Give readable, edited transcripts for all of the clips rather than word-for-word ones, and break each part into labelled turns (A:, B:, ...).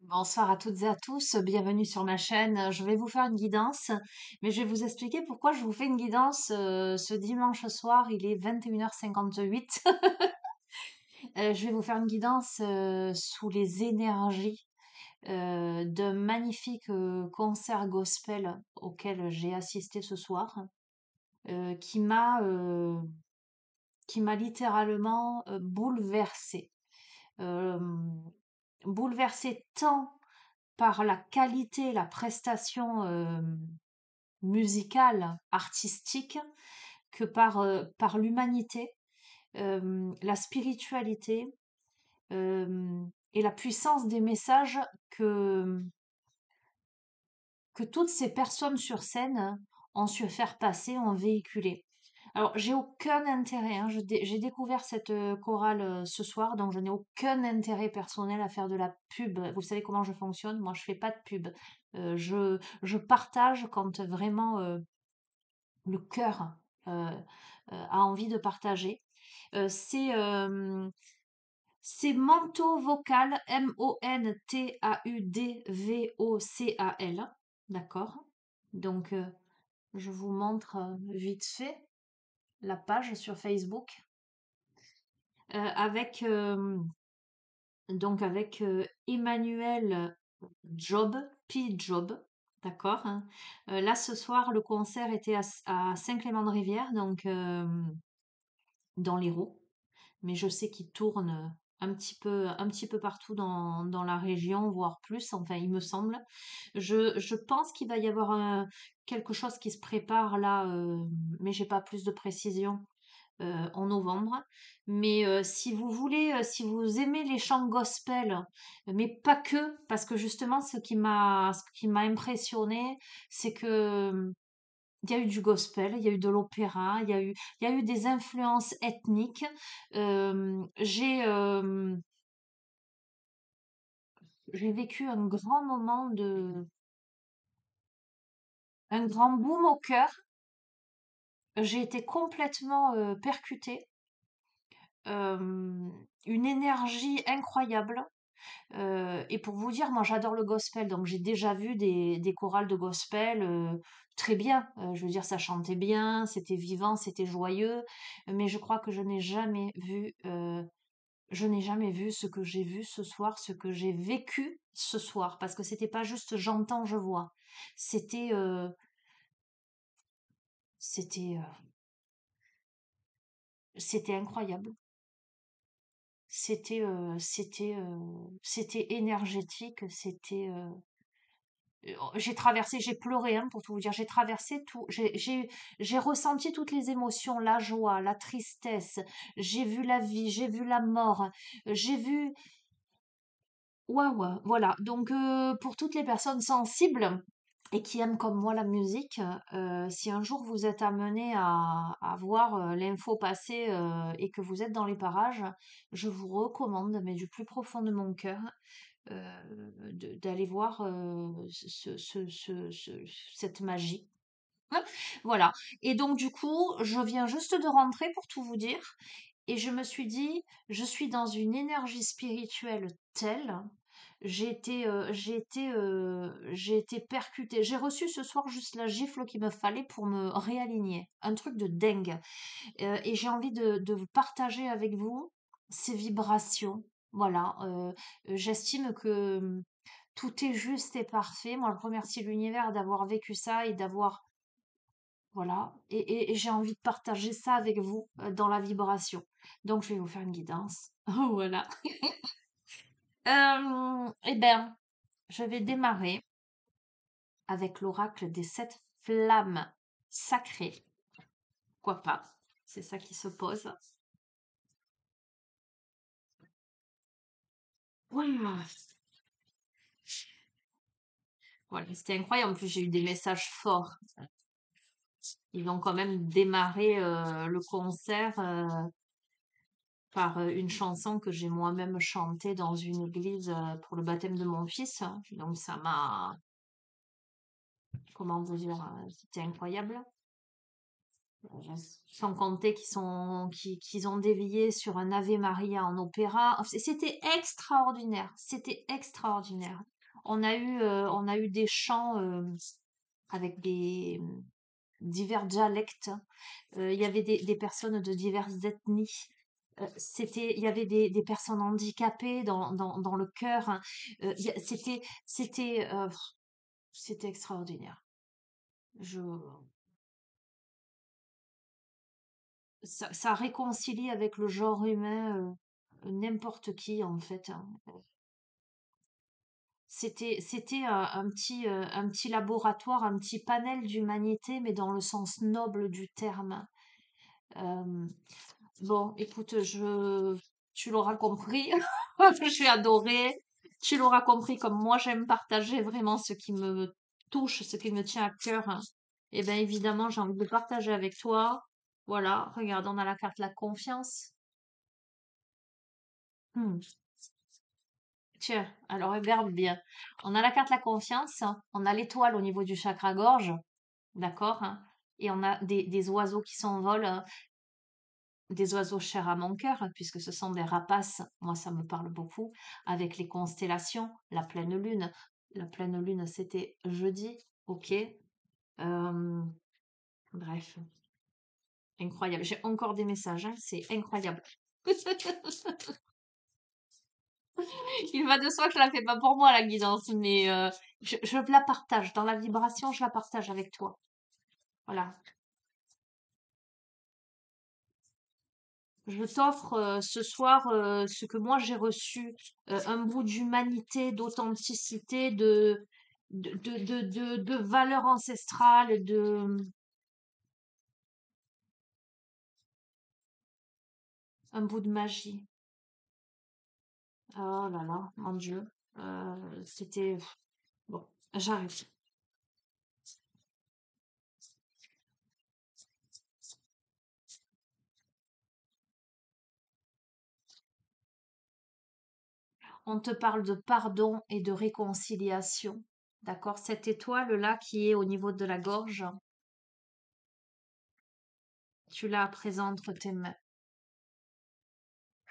A: Bonsoir à toutes et à tous, bienvenue sur ma chaîne. Je vais vous faire une guidance, mais je vais vous expliquer pourquoi je vous fais une guidance ce dimanche soir. Il est 21h58. Je vais vous faire une guidance sous les énergies d'un magnifique concert gospel auquel j'ai assisté ce soir, euh, qui m'a euh, qui m'a littéralement bouleversée. Euh, Bouleversée tant par la qualité, la prestation musicale, artistique, que par l'humanité, la spiritualité et la puissance des messages que, que toutes ces personnes sur scène ont su faire passer, ont véhiculé. Alors, j'ai aucun intérêt, hein, j'ai découvert cette chorale ce soir, donc je n'ai aucun intérêt personnel à faire de la pub. Vous savez comment je fonctionne? Moi, je fais pas de pub. Je partage quand vraiment le cœur a envie de partager. Euh, c'est euh, c'est Manto Vocal, Montaudvocal, d'accord? Donc, je vous montre vite fait la page sur Facebook avec Emmanuel Job, P. Job, d'accord, hein. Là, ce soir, le concert était à Saint-Clément-de-Rivière, donc dans l'Hérault. Mais je sais qu'il tourne un petit peu partout dans la région, voire plus, enfin, il me semble. Je pense qu'il va y avoir quelque chose qui se prépare là, mais j'ai pas plus de précision en novembre. Mais si vous voulez, si vous aimez les chants gospel, mais pas que, parce que justement, ce qui m'a impressionné, c'est que il y a eu du gospel, il y a eu de l'opéra, il y a eu des influences ethniques. J'ai vécu un grand boom au cœur. J'ai été complètement percutée. Une énergie incroyable. Et pour vous dire, moi j'adore le gospel, donc j'ai déjà vu des chorales de gospel très bien. Je veux dire, ça chantait bien, c'était vivant, c'était joyeux, mais je crois que je n'ai jamais vu ce que j'ai vu ce soir, ce que j'ai vécu ce soir, parce que c'était pas juste j'entends, je vois. C'était, c'était, c'était incroyable. C'était énergétique, j'ai traversé, j'ai pleuré, hein, pour tout vous dire. J'ai traversé tout. J'ai ressenti toutes les émotions, la joie, la tristesse. J'ai vu la vie, j'ai vu la mort. J'ai vu. Ouais, ouais, voilà. Donc, pour toutes les personnes sensibles et qui aiment comme moi la musique, si un jour vous êtes amené à voir l'info passer et que vous êtes dans les parages, je vous recommande, mais du plus profond de mon cœur, d'aller voir cette magie. Voilà. Et donc, du coup, je viens juste de rentrer pour tout vous dire. Et je me suis dit, je suis dans une énergie spirituelle telle. J'ai été percutée. J'ai reçu ce soir juste la gifle qu'il me fallait pour me réaligner. Un truc de dingue. Et j'ai envie de vous partager avec vous ces vibrations. Voilà. J'estime que tout est juste et parfait. Moi, je remercie l'univers d'avoir vécu ça et d'avoir voilà, et j'ai envie de partager ça avec vous dans la vibration. Donc, je vais vous faire une guidance. Voilà. Eh bien, je vais démarrer avec l'oracle des 7 flammes sacrées. Pourquoi pas? C'est ça qui se pose. Voilà, voilà, c'était incroyable. En plus, j'ai eu des messages forts. Ils ont quand même démarré le concert par une chanson que j'ai moi-même chantée dans une église pour le baptême de mon fils. Donc ça m'a, comment vous dire, c'était incroyable. Sans compter qu'ils ont dévié sur un Ave Maria en opéra. Enfin, c'était extraordinaire. C'était extraordinaire. on a eu des chants avec des divers dialectes. Il y avait des personnes de diverses ethnies. Il y avait des personnes handicapées dans le chœur, hein. C'était, c'était extraordinaire. Je, ça réconcilie avec le genre humain, n'importe qui en fait, hein. C'était un petit laboratoire, un petit panel d'humanité, mais dans le sens noble du terme. Euh, bon, écoute, tu l'auras compris, j'ai adoré. Tu l'auras compris comme moi j'aime partager vraiment ce qui me touche, ce qui me tient à cœur, hein. Et bien évidemment, j'ai envie de le partager avec toi. Voilà, regarde, on a la carte la confiance. Hmm. Tiens, alors regarde bien. On a la carte la confiance, hein. On a l'étoile au niveau du chakra gorge, d'accord, hein. Et on a des oiseaux qui s'envolent, des oiseaux chers à mon cœur, hein, puisque ce sont des rapaces. Moi, ça me parle beaucoup. Avec les constellations, la pleine lune. La pleine lune, c'était jeudi, ok. Euh, bref, incroyable. J'ai encore des messages, hein, c'est incroyable. Il va de soi que je la fais pas pour moi, la guidance, mais je la partage. Dans la vibration, je la partage avec toi. Voilà. Je t'offre ce soir ce que moi j'ai reçu, un bout d'humanité, d'authenticité, de valeurs ancestrales, un bout de magie. Oh là là, mon Dieu. C'était... Bon, j'arrête. On te parle de pardon et de réconciliation. D'accord? Cette étoile-là qui est au niveau de la gorge, tu l'as présente entre tes mains.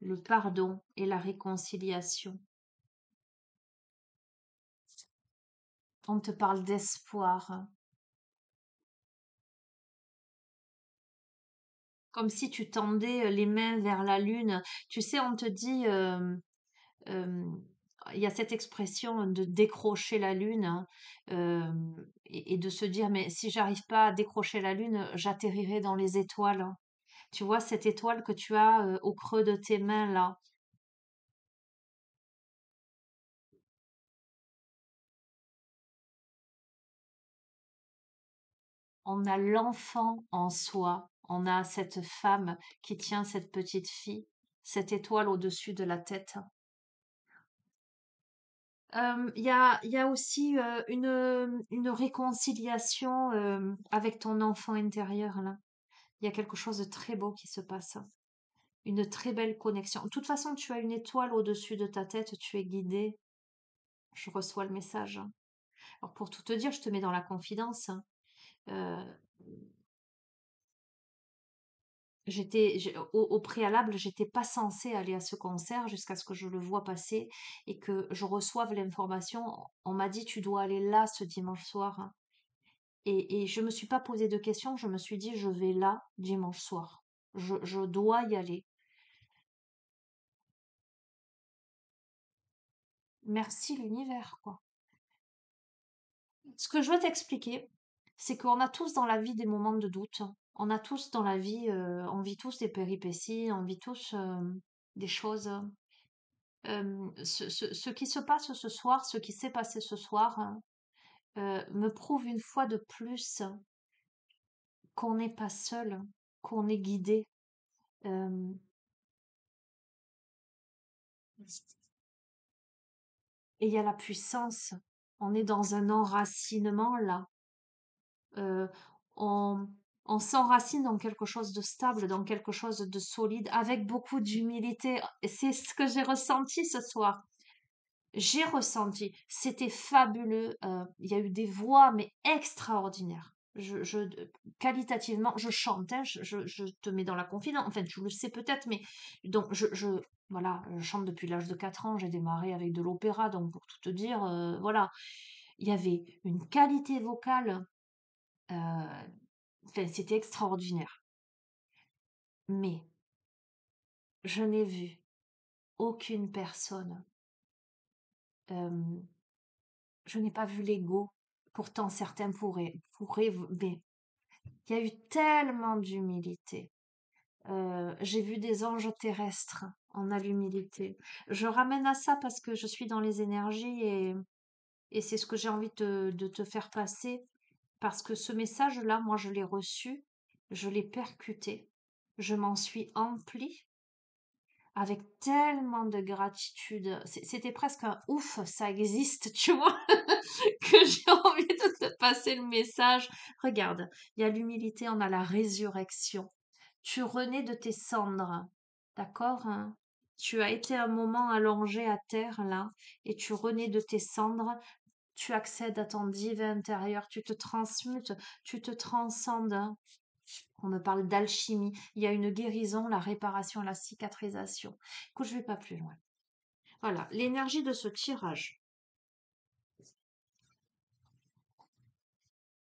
A: Le pardon et la réconciliation. On te parle d'espoir. Comme si tu tendais les mains vers la lune. Tu sais, on te dit, euh, il y a cette expression de décrocher la lune, hein, et de se dire, mais si j'arrive pas à décrocher la lune, j'atterrirai dans les étoiles, hein. Tu vois, cette étoile que tu as au creux de tes mains là, on a l'enfant en soi, on a cette femme qui tient cette petite fille, cette étoile au-dessus de la tête. Il y a aussi une réconciliation avec ton enfant intérieur là. Il y a quelque chose de très beau qui se passe. Une très belle connexion. De toute façon, tu as une étoile au-dessus de ta tête, tu es guidé. Je reçois le message. Alors pour tout te dire, je te mets dans la confidence, hein. Euh, au préalable, j'étais pas censée aller à ce concert jusqu'à ce que je le vois passer et que je reçoive l'information. On m'a dit, tu dois aller là ce dimanche soir, hein. Et je me suis pas posé de questions, je me suis dit, je vais là dimanche soir. Je dois y aller. Merci l'univers, quoi. Ce que je veux t'expliquer, c'est qu'on a tous dans la vie des moments de doute. On a tous dans la vie, on vit tous des péripéties, on vit tous des choses. Ce qui se passe ce soir, ce qui s'est passé ce soir, hein, me prouve une fois de plus qu'on n'est pas seul, qu'on est guidé. Euh, et il y a la puissance. On est dans un enracinement là. Euh, on, on s'enracine dans quelque chose de stable, dans quelque chose de solide, avec beaucoup d'humilité. Et c'est ce que j'ai ressenti ce soir. J'ai ressenti, c'était fabuleux. Il y a eu des voix, mais extraordinaires. je, qualitativement, je chante, hein, je te mets dans la confidence. Enfin, tu le sais peut-être, mais donc voilà, je chante depuis l'âge de 4 ans. J'ai démarré avec de l'opéra, donc pour tout te dire, voilà, il y avait une qualité vocale, enfin, c'était extraordinaire. Mais je n'ai vu aucune personne, euh, je n'ai pas vu l'ego. Pourtant, certains pourraient, mais il y a eu tellement d'humilité. J'ai vu des anges terrestres en a l'humilité. Je ramène à ça parce que je suis dans les énergies et c'est ce que j'ai envie de te faire passer. Parce que ce message-là, moi, je l'ai reçu, je l'ai percuté, je m'en suis emplie avec tellement de gratitude. C'était presque un ouf, ça existe, tu vois, que j'ai envie de te passer le message. Regarde, il y a l'humilité, on a la résurrection. Tu renais de tes cendres, d'accord, hein? Tu as été un moment allongé à terre, là, et tu renais de tes cendres, tu accèdes à ton divin intérieur, tu te transmutes, tu te transcendes, hein. On me parle d'alchimie. Il y a une guérison, la réparation, la cicatrisation. Écoute, je vais pas plus loin. Voilà, l'énergie de ce tirage.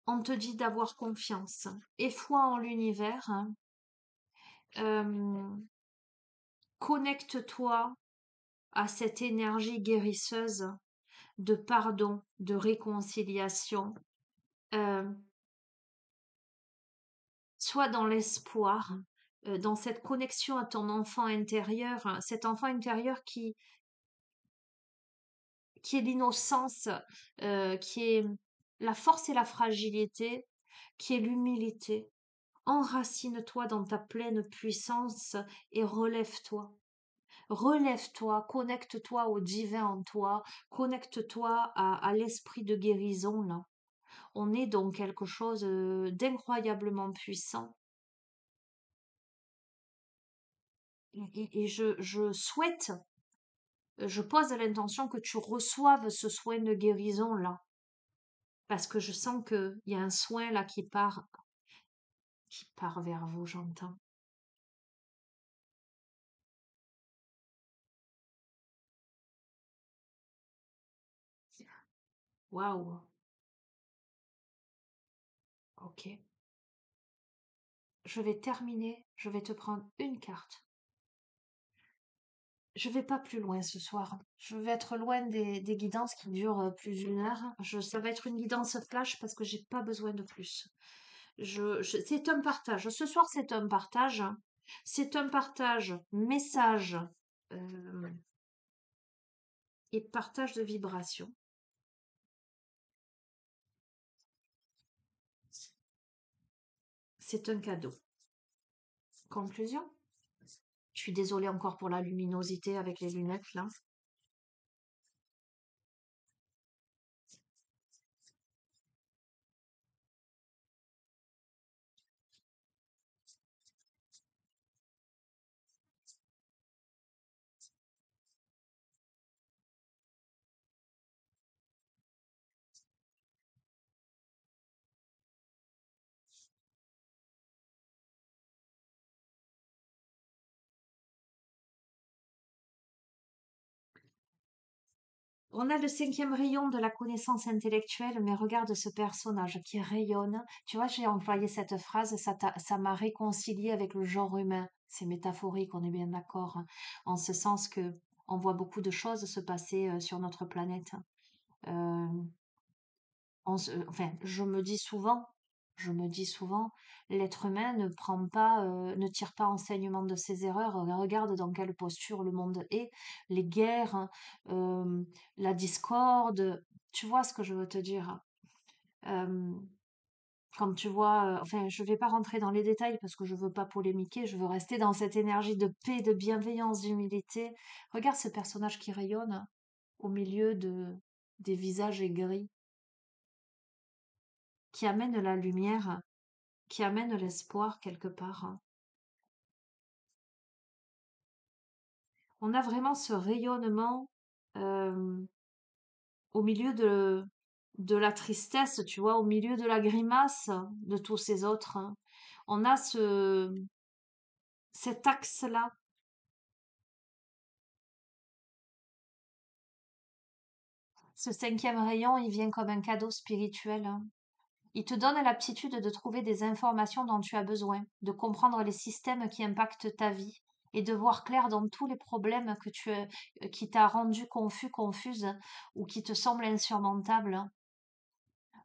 A: On te dit d'avoir confiance et foi en l'univers, hein. Euh, Connecte-toi à cette énergie guérisseuse de pardon, de réconciliation. Euh, Sois dans l'espoir, dans cette connexion à ton enfant intérieur, hein, cet enfant intérieur qui est l'innocence, qui est la force et la fragilité, qui est l'humilité. Enracine-toi dans ta pleine puissance et relève-toi. Relève-toi, connecte-toi au divin en toi, connecte-toi à l'esprit de guérison là. On est dans quelque chose d'incroyablement puissant. Et je souhaite, je pose l'intention que tu reçoives ce soin de guérison là. Parce que je sens qu'il y a un soin là qui part vers vous, j'entends. Waouh, ok. Je vais terminer, je vais te prendre une carte. Je vais pas plus loin ce soir. Je vais être loin des guidances qui durent plus d'une heure. Ça va être une guidance flash parce que j'ai pas besoin de plus. C'est un partage. Ce soir, c'est un partage. C'est un partage message euh, et partage de vibrations. C'est un cadeau. Conclusion. Je suis désolée encore pour la luminosité avec les lunettes là. On a le cinquième rayon de la connaissance intellectuelle, mais regarde ce personnage qui rayonne. Tu vois, j'ai employé cette phrase, ça m'a réconcilié avec le genre humain. C'est métaphorique, on est bien d'accord, hein, en ce sens que on voit beaucoup de choses se passer sur notre planète. Euh, enfin, je me dis souvent, l'être humain ne prend pas, ne tire pas enseignement de ses erreurs. Regarde dans quelle posture le monde est, les guerres, hein, la discorde. Tu vois ce que je veux te dire? Euh, Quand tu vois, enfin, je vais pas rentrer dans les détails parce que je veux pas polémiquer, je veux rester dans cette énergie de paix, de bienveillance, d'humilité. Regarde ce personnage qui rayonne hein, au milieu des visages aigris, qui amène la lumière, qui amène l'espoir quelque part, hein. On a vraiment ce rayonnement euh, au milieu de la tristesse, tu vois, au milieu de la grimace de tous ces autres. On a cet axe-là. Ce cinquième rayon, il vient comme un cadeau spirituel, hein. Il te donne l'aptitude de trouver des informations dont tu as besoin, de comprendre les systèmes qui impactent ta vie et de voir clair dans tous les problèmes qui t'a rendu confus, confuse ou qui te semblent insurmontables.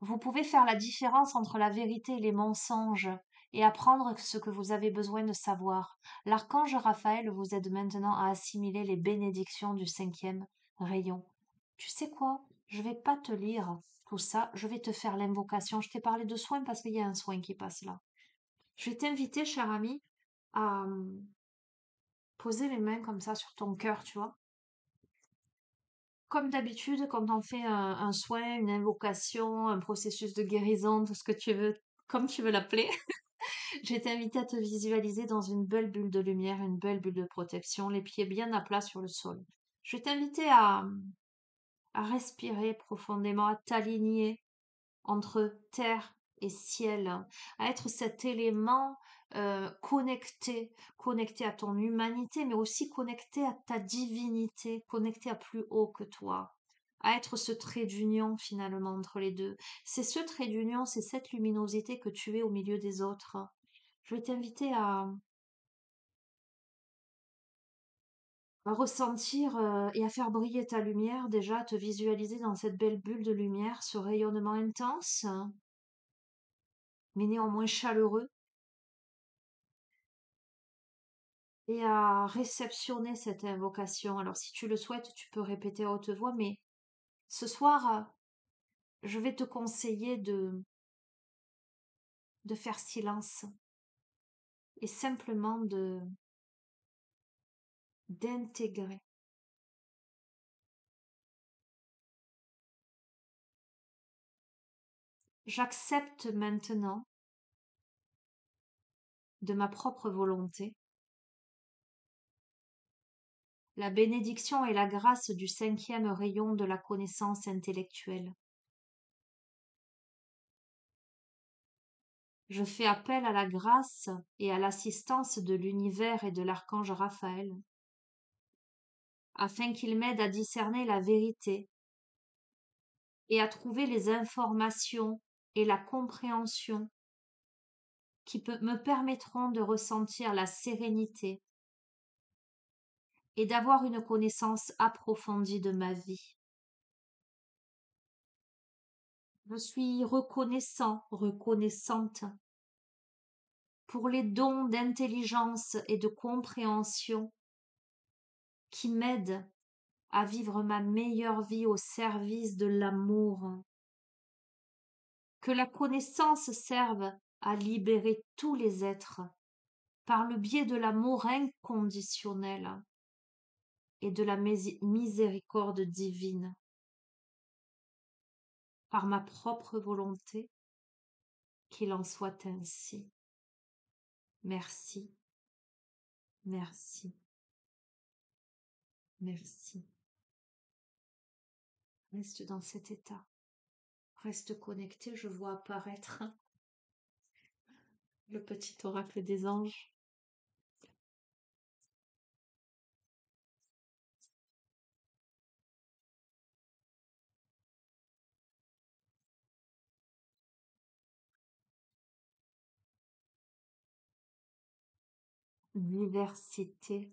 A: Vous pouvez faire la différence entre la vérité et les mensonges et apprendre ce que vous avez besoin de savoir. L'archange Raphaël vous aide maintenant à assimiler les bénédictions du cinquième rayon. Tu sais quoi? Je vais pas te lire tout ça, je vais te faire l'invocation. Je t'ai parlé de soins parce qu'il y a un soin qui passe là. Je vais t'inviter, cher ami, à poser les mains comme ça sur ton cœur, tu vois. Comme d'habitude, quand on fait un soin, une invocation, un processus de guérison, tout ce que tu veux, comme tu veux l'appeler, je vais t'inviter à te visualiser dans une belle bulle de lumière, une belle bulle de protection, les pieds bien à plat sur le sol. Je vais t'inviter à respirer profondément, à t'aligner entre terre et ciel, à être cet élément connecté, connecté à ton humanité, mais aussi connecté à ta divinité, connecté à plus haut que toi, à être ce trait d'union finalement entre les deux. C'est ce trait d'union, c'est cette luminosité que tu es au milieu des autres. Je vais t'inviter à ressentir et à faire briller ta lumière, déjà, à te visualiser dans cette belle bulle de lumière, ce rayonnement intense, mais néanmoins chaleureux, et à réceptionner cette invocation. Alors, si tu le souhaites, tu peux répéter à haute voix, mais ce soir, je vais te conseiller de faire silence et simplement d'intégrer. J'accepte maintenant, de ma propre volonté, la bénédiction et la grâce du cinquième rayon de la connaissance intellectuelle. Je fais appel à la grâce et à l'assistance de l'univers et de l'archange Raphaël, afin qu'il m'aide à discerner la vérité et à trouver les informations et la compréhension me permettront de ressentir la sérénité et d'avoir une connaissance approfondie de ma vie. Je suis reconnaissant, reconnaissante pour les dons d'intelligence et de compréhension qui m'aident à vivre ma meilleure vie au service de l'amour. Que la connaissance serve à libérer tous les êtres par le biais de l'amour inconditionnel et de la miséricorde divine, par ma propre volonté, qu'il en soit ainsi. Merci, merci, merci. Reste dans cet état. Reste connecté, je vois apparaître le petit oracle des anges. Diversité.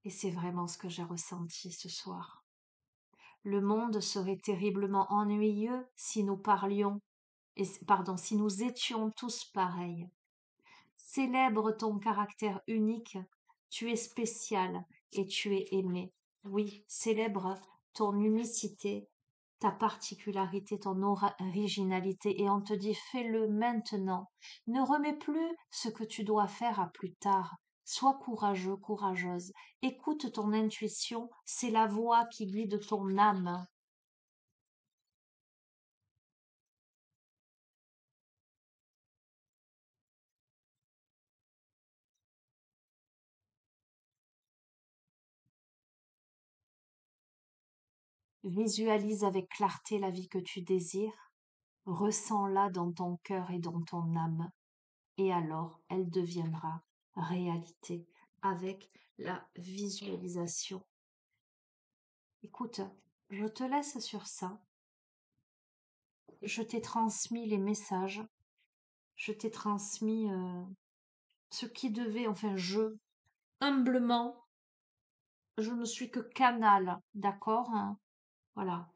A: Et c'est vraiment ce que j'ai ressenti ce soir. Le monde serait terriblement ennuyeux si nous parlions, pardon, si nous étions tous pareils. Célèbre ton caractère unique, tu es spécial et tu es aimé. Oui, célèbre ton unicité, ta particularité, ton originalité, et on te dit fais-le maintenant. Ne remets plus ce que tu dois faire à plus tard. Sois courageux, courageuse. Écoute ton intuition, c'est la voix qui guide ton âme. Visualise avec clarté la vie que tu désires. Ressens-la dans ton cœur et dans ton âme. Et alors, elle deviendra réalité avec la visualisation. Écoute, je te laisse sur ça. Je t'ai transmis les messages. Je t'ai transmis ce qui devait, enfin, humblement, je ne suis que canal, d'accord, hein, voilà.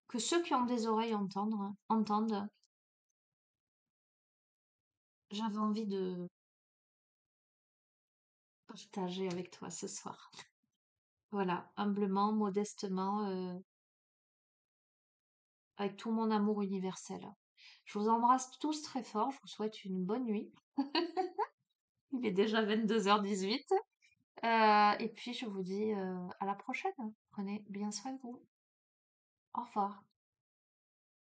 A: Que ceux qui ont des oreilles entendent. J'avais envie de partager avec toi ce soir. Voilà, humblement, modestement, avec tout mon amour universel. Je vous embrasse tous très fort. Je vous souhaite une bonne nuit. Il est déjà 22h18. Et puis, je vous dis à la prochaine. Prenez bien soin de vous. Au revoir.